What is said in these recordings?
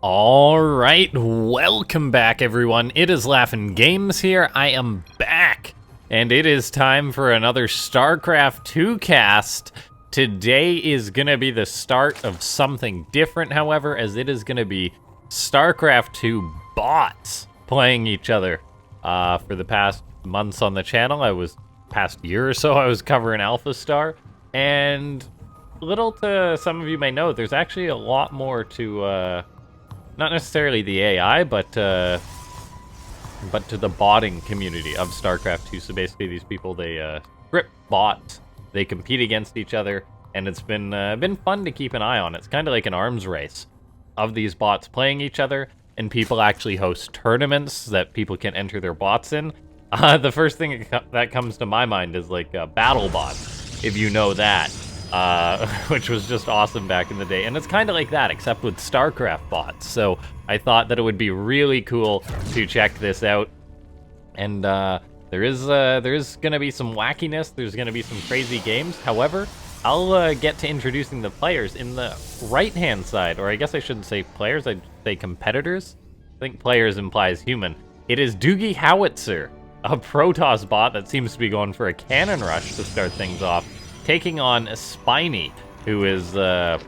Alright, welcome back everyone. It is LaughNgamez here. I am back. And it is time for another StarCraft 2 cast. Today is gonna be the start of something different, however, as it is gonna be StarCraft 2 bots playing each other. For the past months on the channel, past year or so, I was covering Alpha Star. And little to some of you may know, there's actually a lot more to, not necessarily the AI, but to the botting community of StarCraft 2. So basically these people, they script bots, they compete against each other, and it's been fun to keep an eye on. It's kind of like an arms race of these bots playing each other, and people actually host tournaments that people can enter their bots in. The first thing that comes to my mind is like Battle Bot, if you know that. Which was just awesome back in the day. And it's kind of like that, except with StarCraft bots. So I thought that it would be really cool to check this out. And there is going to be some wackiness. There's going to be some crazy games. However, I'll get to introducing the players in the right-hand side. Or I guess I shouldn't say players, I'd say competitors. I think players implies human. It is Doogie Howitzer, a Protoss bot that seems to be going for a cannon rush to start things off, taking on Spiny, who is a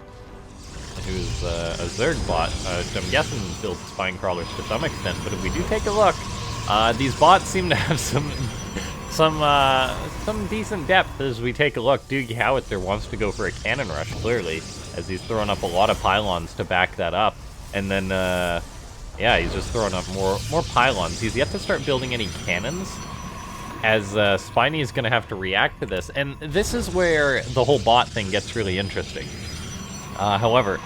Zerg bot. I'm guessing builds spine crawlers to some extent, but if we do take a look, these bots seem to have some decent depth as we take a look. Doogie Howitzer wants to go for a cannon rush, clearly, as he's throwing up a lot of pylons to back that up. And then, yeah, he's just throwing up more pylons. He's yet to start building any cannons, as Spiny is going to have to react to this. And this is where the whole bot thing gets really interesting. However,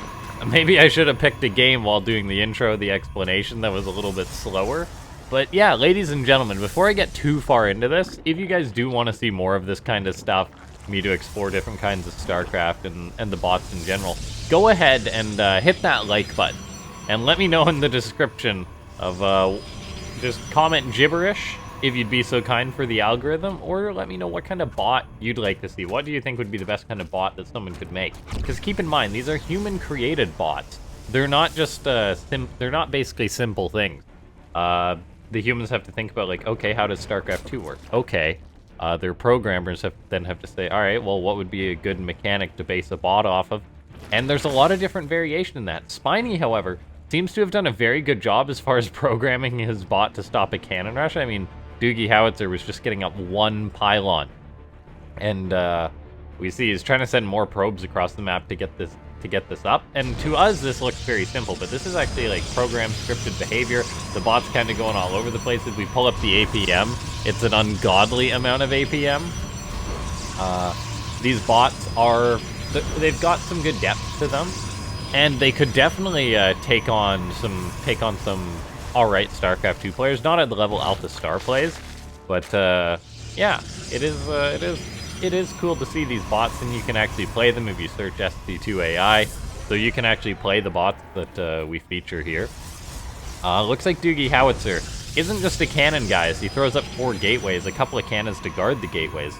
maybe I should have picked a game while doing the intro, the explanation that was a little bit slower. But yeah, ladies and gentlemen, before I get too far into this, if you guys do want to see more of this kind of stuff, me to explore different kinds of StarCraft and the bots in general, go ahead and hit that like button. And let me know in the description of, just comment gibberish, if you'd be so kind, for the algorithm, or let me know what kind of bot you'd like to see. What do you think would be the best kind of bot that someone could make? Because keep in mind, these are human-created bots. They're not just, they're not basically simple things. The humans have to think about, like, okay, how does StarCraft 2 work? Okay, their programmers have to say, alright, well, what would be a good mechanic to base a bot off of? And there's a lot of different variation in that. Spiny, however, seems to have done a very good job as far as programming his bot to stop a cannon rush. I mean, Doogie Howitzer was just getting up one pylon, and we see he's trying to send more probes across the map to get this up. And to us, this looks very simple, but this is actually like programmed, scripted behavior. The bot's kind of going all over the place. If we pull up the APM, it's an ungodly amount of APM. These bots they've got some good depth to them, and they could definitely take on some alright StarCraft 2 players, not at the level Alpha Star plays, but yeah, it is cool to see these bots, and you can actually play them if you search SC2 AI, so you can actually play the bots that we feature here. Looks like Doogie Howitzer isn't just a cannon, guys. He throws up 4 gateways, a couple of cannons to guard the gateways,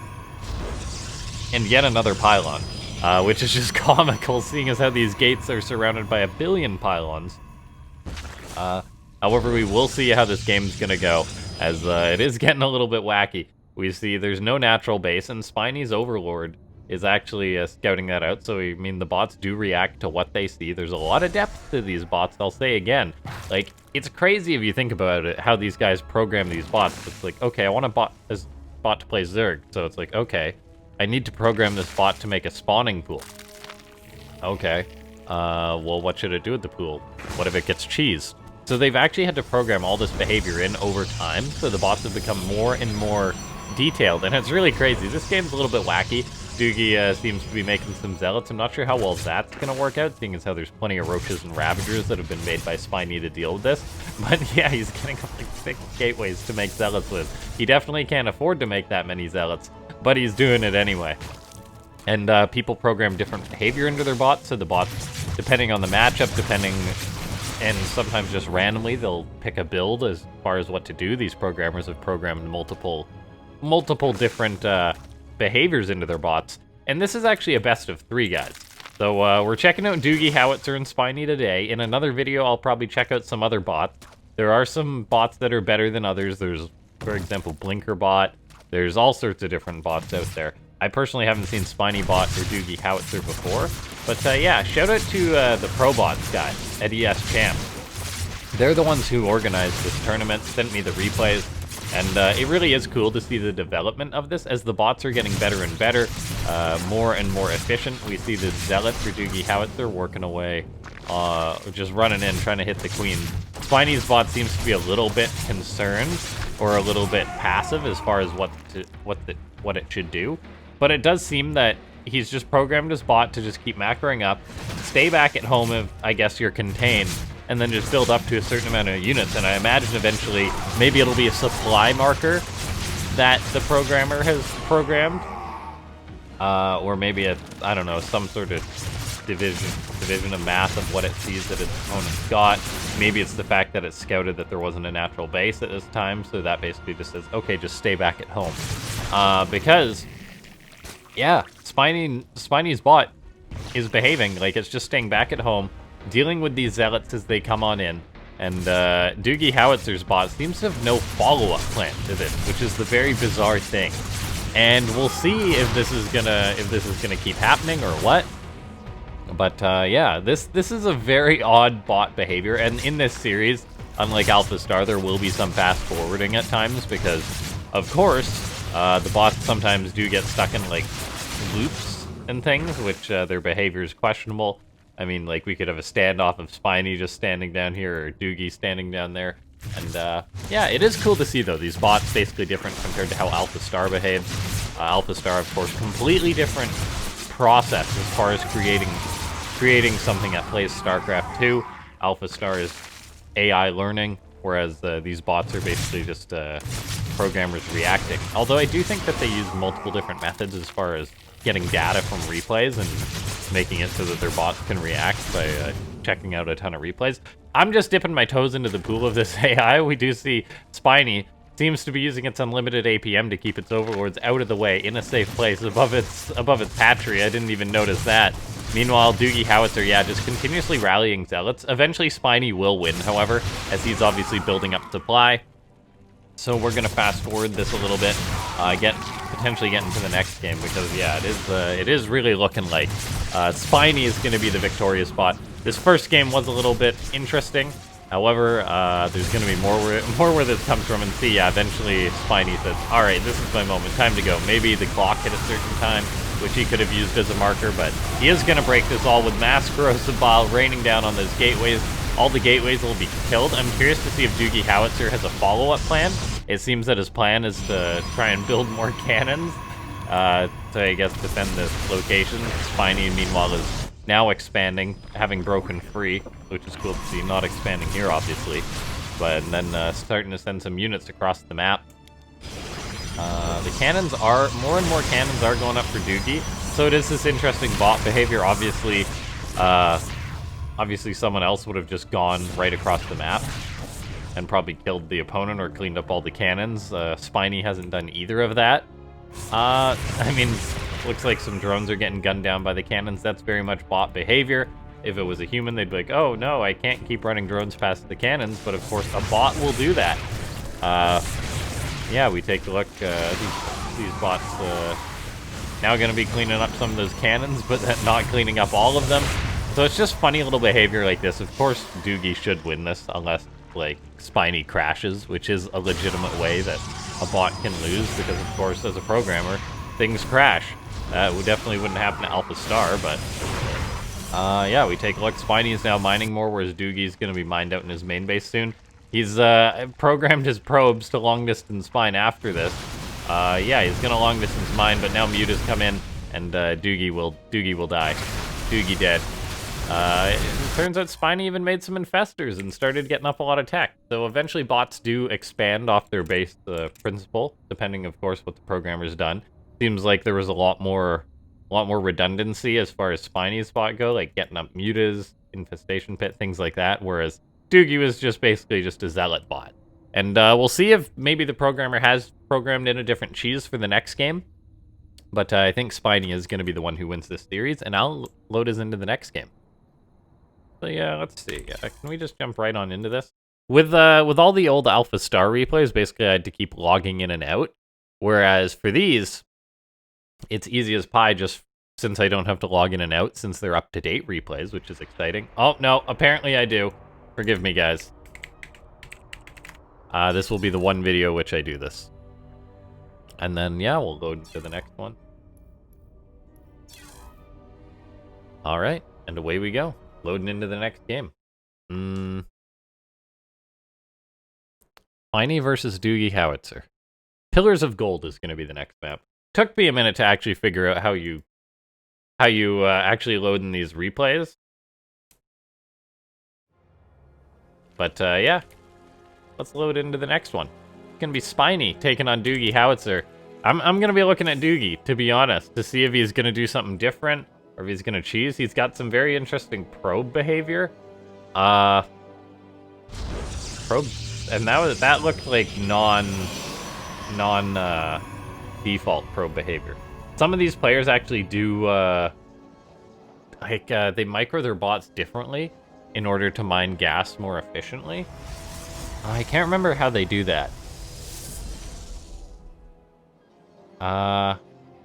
and yet another pylon, which is just comical, seeing as how these gates are surrounded by a billion pylons. However, we will see how this game's gonna go, as it is getting a little bit wacky. We see there's no natural base, and Spiny's Overlord is actually scouting that out, so I mean, the bots do react to what they see. There's a lot of depth to these bots, I'll say again. Like, it's crazy if you think about it, how these guys program these bots. It's like, okay, I want a bot to play Zerg, so it's like, okay, I need to program this bot to make a spawning pool. Okay, well, what should it do with the pool? What if it gets cheesed? So they've actually had to program all this behavior in over time, so the bots have become more and more detailed, and it's really crazy. This game's a little bit wacky. Doogie seems to be making some zealots. I'm not sure how well that's going to work out, seeing as how there's plenty of roaches and ravagers that have been made by Spiny to deal with this. But yeah, he's getting up like 6 gateways to make zealots with. He definitely can't afford to make that many zealots, but he's doing it anyway. And people program different behavior into their bots, so the bots, depending on the matchup, and sometimes just randomly, they'll pick a build as far as what to do. These programmers have programmed multiple different behaviors into their bots. And this is actually a best of 3, guys. So we're checking out Doogie, Howitzer, and Spiny today. In another video, I'll probably check out some other bots. There are some bots that are better than others. There's, for example, Blinker Bot. There's all sorts of different bots out there. I personally haven't seen Spiny Bot or Doogie Howitzer before. But yeah, shout out to the Pro Bots guy at ES Champ. They're the ones who organized this tournament, sent me the replays. And it really is cool to see the development of this as the bots are getting better and better, more and more efficient. We see this Zealot for Doogie Howitzer working away, just running in, trying to hit the queen. Spiny's bot seems to be a little bit concerned, or a little bit passive as far as what it should do. But it does seem that he's just programmed his bot to just keep macroing up, stay back at home if, I guess, you're contained, and then just build up to a certain amount of units. And I imagine eventually, maybe it'll be a supply marker that the programmer has programmed. Or maybe I don't know, some sort of division of math of what it sees that its opponent's got. Maybe it's the fact that it scouted that there wasn't a natural base at this time, so that basically just says, okay, just stay back at home. Because, yeah, Spiny's bot is behaving like it's just staying back at home, dealing with these zealots as they come on in, and Doogie Howitzer's bot seems to have no follow-up plan to this, which is the very bizarre thing. And we'll see if this is gonna keep happening or what. But yeah, this is a very odd bot behavior, and in this series, unlike Alpha Star, there will be some fast forwarding at times because, of course, the bots sometimes do get stuck in like loops and things, which their behavior is questionable. I mean, like, we could have a standoff of Spiny just standing down here, or Doogie standing down there. And, yeah, it is cool to see, though. These bots basically different compared to how Alpha Star behaves. Alpha Star, of course, completely different process as far as creating something that plays StarCraft 2. Alpha Star is AI learning, whereas these bots are basically just programmers reacting. Although I do think that they use multiple different methods as far as getting data from replays and making it so that their bots can react by checking out a ton of replays. I'm just dipping my toes into the pool of this AI. We do see Spiny seems to be using its unlimited APM to keep its overlords out of the way in a safe place above its hatchery. I didn't even notice that. Meanwhile, Doogie Howitzer, yeah, just continuously rallying zealots. Eventually, Spiny will win, however, as he's obviously building up supply. So we're gonna fast forward this a little bit, potentially get into the next game, because yeah, it is really looking like Spiny is gonna be the victorious bot. This first game was a little bit interesting. However, there's gonna be more where this comes from, and see, yeah, eventually Spiny says, all right, this is my moment, time to go. Maybe the clock hit a certain time, which he could have used as a marker, but he is gonna break this all with mass corrosive bile raining down on those gateways. All the gateways will be killed. I'm curious to see if Doogie Howitzer has a follow-up plan. It seems that his plan is to try and build more cannons to, I guess, defend this location. Spiny, meanwhile, is now expanding, having broken free, which is cool to see. Not expanding here, obviously, but then starting to send some units across the map. The cannons are, more and more cannons are going up for Doogie, so it is this interesting bot behavior. Obviously someone else would have just gone right across the map and probably killed the opponent or cleaned up all the cannons. Spiny hasn't done either of that. I mean, looks like some drones are getting gunned down by the cannons. That's very much bot behavior. If it was a human, they'd be like, oh no, I can't keep running drones past the cannons, but of course a bot will do that. Yeah, we take a look, these bots now gonna be cleaning up some of those cannons, but not cleaning up all of them. So it's just funny little behavior like this. Of course, Doogie should win this, unless, like, Spiny crashes, which is a legitimate way that a bot can lose, because, of course, as a programmer, things crash. That definitely wouldn't happen to Alpha Star, but... yeah, we take a look. Spiny is now mining more, whereas Doogie's going to be mined out in his main base soon. He's programmed his probes to long-distance mine after this. Yeah, he's going to long-distance mine, but now Muta's come in, and Doogie will die. Doogie dead. It turns out Spiny even made some infestors and started getting up a lot of tech. So eventually bots do expand off their base principle, depending, of course, what the programmer's done. Seems like there was a lot more redundancy as far as Spiny's bot go, like getting up mutas, infestation pit, things like that, whereas Doogie was just basically just a zealot bot. And we'll see if maybe the programmer has programmed in a different cheese for the next game. But I think Spiny is going to be the one who wins this series, and I'll load us into the next game. So yeah, let's see. Can we just jump right on into this? With all the old Alpha Star replays, basically I had to keep logging in and out. Whereas for these, it's easy as pie just since I don't have to log in and out since they're up-to-date replays, which is exciting. Oh, no, apparently I do. Forgive me, guys. This will be the one video which I do this. And then, yeah, we'll go to the next one. All right, and away we go. Loading into the next game. Spiny versus Doogie Howitzer. Pillars of Gold is going to be the next map. Took me a minute to actually figure out how you actually load in these replays. But yeah, let's load into the next one. It's going to be Spiny taking on Doogie Howitzer. I'm going to be looking at Doogie, to be honest, to see if he's going to do something different or if he's going to cheese. He's got some very interesting probe behavior. Probe, and that looked like default probe behavior. Some of these players actually do they micro their bots differently in order to mine gas more efficiently. I can't remember how they do that.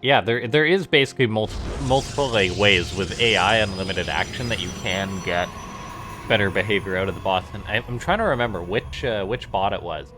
Yeah, there is basically multiple like ways with AI unlimited action that you can get better behavior out of the bots. And I'm trying to remember which bot it was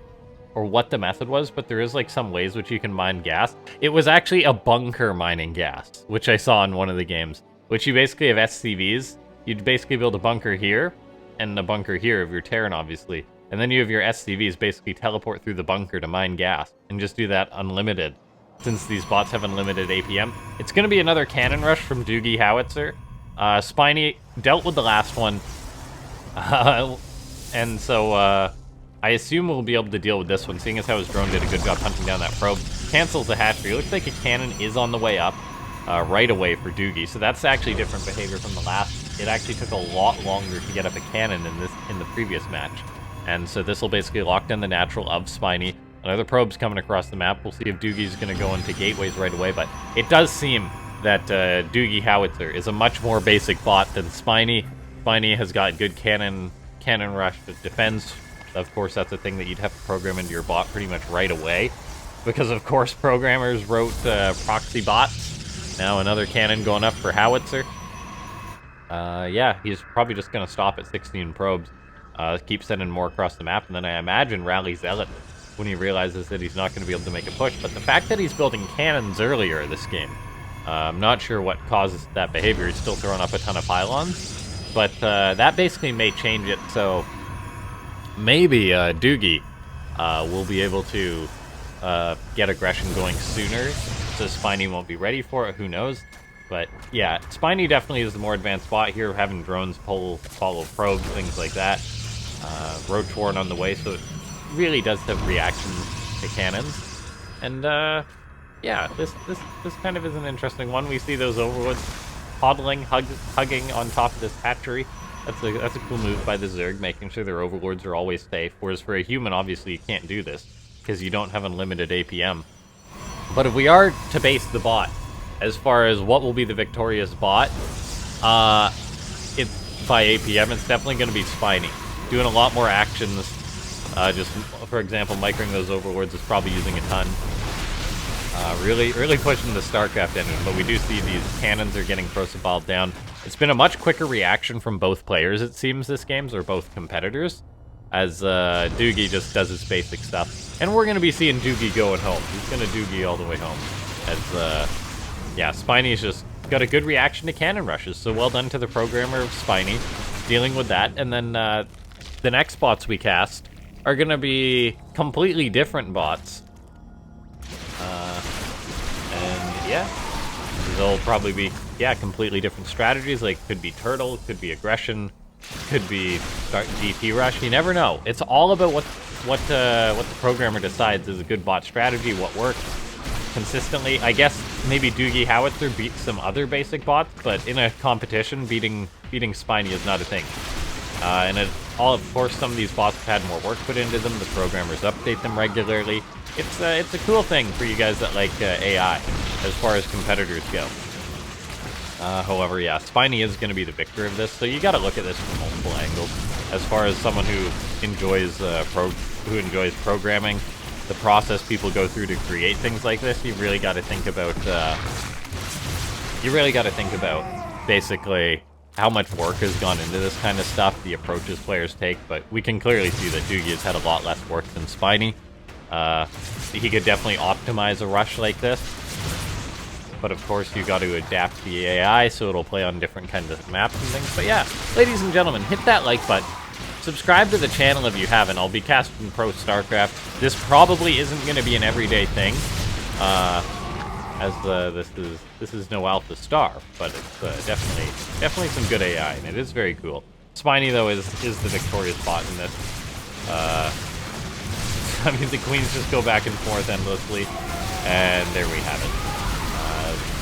or what the method was, but there is like some ways which you can mine gas. It was actually a bunker mining gas, which I saw in one of the games, which you basically have SCVs. You'd basically build a bunker here and a bunker here of your Terran, obviously. And then you have your SCVs basically teleport through the bunker to mine gas and just do that unlimited. Since these bots have unlimited APM. It's going to be another cannon rush from Doogie Howitzer. Spiny dealt with the last one. And so I assume we'll be able to deal with this one, seeing as how his drone did a good job hunting down that probe. Cancels the hatchery. Looks like a cannon is on the way up right away for Doogie. So that's actually different behavior from the last. It actually took a lot longer to get up a cannon in the previous match. And so this will basically lock down the natural of Spiny. Another probe's coming across the map. We'll see if Doogie's going to go into gateways right away, but it does seem that Doogie Howitzer is a much more basic bot than Spiny. Spiny has got good cannon rush that defends. Of course, that's a thing that you'd have to program into your bot pretty much right away, because of course programmers wrote proxy bots. Now another cannon going up for Howitzer. Yeah, he's probably just going to stop at 16 probes. Keep sending more across the map, and then I imagine Rally Zealot when he realizes that he's not going to be able to make a push. But the fact that he's building cannons earlier this game, I'm not sure what causes that behavior. He's still throwing up a ton of pylons, but that basically may change it. So maybe Doogie will be able to get aggression going sooner, so Spiny won't be ready for it. Who knows? But yeah, Spiny definitely is the more advanced bot here, having drones follow probes, things like that. Roach Warren on the way, so it really does have reactions to cannons. And yeah, this kind of is an interesting one. We see those overlords hugging on top of this hatchery. That's a cool move by the Zerg, making sure their overlords are always safe. Whereas for a human, obviously you can't do this because you don't have unlimited APM. But if we are to base the bot, as far as what will be the victorious bot, it's by APM, it's definitely going to be Spiny. Doing a lot more actions. Just, for example, microing those overlords is probably using a ton. Really pushing the Starcraft engine, but we do see these cannons are getting Prosaballed down. It's been a much quicker reaction from both players, it seems, this game's, or both competitors, as Doogie just does his basic stuff. And we're going to be seeing Doogie going home. He's going to Doogie all the way home. As, yeah, Spiny's just got a good reaction to cannon rushes, so well done to the programmer of Spiny, dealing with that. And then the next bots we cast are going to be completely different bots. And yeah, they'll probably be, yeah, completely different strategies. Like, could be turtle, could be aggression, could be start DP rush. You never know. It's all about what the programmer decides is a good bot strategy, what works consistently. I guess maybe Doogie Howitzer beats some other basic bots, but in a competition, beating Spiny is not a thing. And of course, some of these bots have had more work put into them. The programmers update them regularly. It's a cool thing for you guys that like AI. as far as competitors go. However, yeah, Spiny is going to be the victor of this, so you got to look at this from multiple angles. As far as someone who enjoys programming, the process people go through to create things like this, you really got to think about. Basically how much work has gone into this kind of stuff, the approaches players take. But we can clearly see that Doogie has had a lot less work than Spiny. He could definitely optimize a rush like this. But of course, you got to adapt the AI so it'll play on different kinds of maps and things. But yeah, ladies and gentlemen, hit that like button. Subscribe to the channel if you haven't. I'll be casting Pro Starcraft. This probably isn't going to be an everyday thing, as this is no Alpha Star, but it's definitely some good AI, and it is very cool. Spiny though is the victorious bot in this. I mean, the queens just go back and forth endlessly, and there we have it.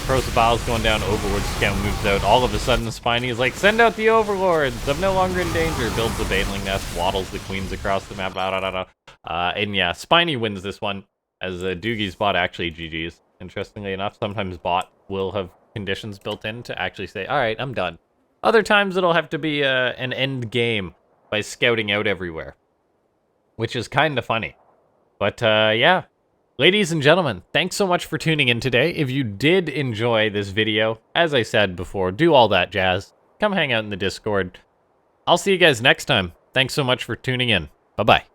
Prosabal's going down, Overlord Scout moves out. All of a sudden, Spiny is like, send out the Overlords! I'm no longer in danger. Builds the baneling nest, waddles the queens across the map, and yeah, Spiny wins this one, as Doogie's bot actually GG's. Interestingly enough, sometimes bot will have conditions built in to actually say, alright, I'm done. Other times it'll have to be an end game by scouting out everywhere, which is kind of funny. But yeah. Ladies and gentlemen, thanks so much for tuning in today. If you did enjoy this video, as I said before, do all that jazz. Come hang out in the Discord. I'll see you guys next time. Thanks so much for tuning in. Bye-bye.